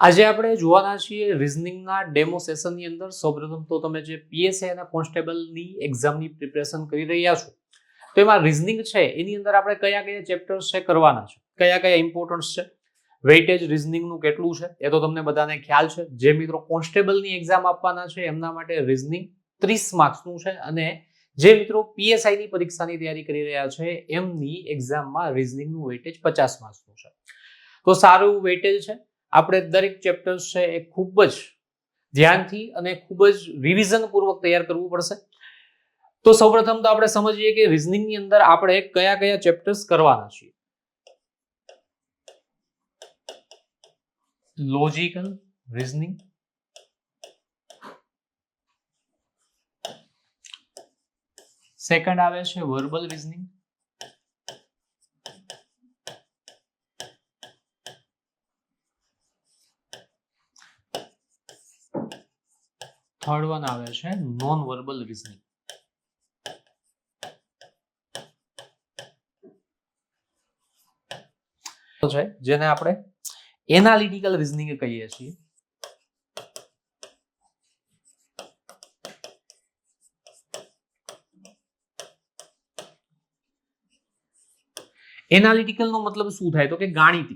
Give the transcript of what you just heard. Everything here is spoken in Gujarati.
આજે આપણે જોવાના છીએ રિઝનિંગના ડેમો સેશનની અંદર. સૌપ્રથમ તો તમે જે પીએસઆઈ અને કોન્સ્ટેબલની એક્ઝામની પ્રિપેરેશન કરી રહ્યા છો તો એમાં રિઝનિંગ છે એની અંદર આપણે કયા કયા ચેપ્ટર્સ છે કરવાના છે, કયા કયા ઇમ્પોર્ટન્સ છે, વેઇટેજ રિઝનિંગનું કેટલું છે એ તો તમને બધાને ખ્યાલ છે. જે મિત્રો કોન્સ્ટેબલની એક્ઝામ આપવાના છે એમના માટે રિઝનિંગ 30 માર્ક્સનું છે અને જે મિત્રો પીએસઆઈની પરીક્ષાની તૈયારી કરી રહ્યા છે એમની એક્ઝામમાં રિઝનિંગનું વેઇટેજ 50 માર્ક્સનું છે. તો સારું વેઇટેજ છે. આપણે દરેક ચેપ્ટર્સ છે એ ખૂબ જ ધ્યાનથી અને ખૂબ જ રિવિઝન પૂર્વક તૈયાર કરવું પડશે. તો સૌપ્રથમ તો આપણે સમજીએ કે રિઝનિંગની અંદર આપણે કયા કયા ચેપ્ટર્સ કરવાના છીએ. લોજિકલ રિઝનિંગ, સેકન્ડ આવે છે વર્બલ રિઝનિંગ, થર્ડ વન આવે છે નોન વર્બલ રિઝનિંગ. છે જેને આપણે એનાલિટિકલ રિઝનિંગ કહીએ છીએ. એનાલિટિકલ નો મતલબ શું થાય તો કે ગાણિતિક.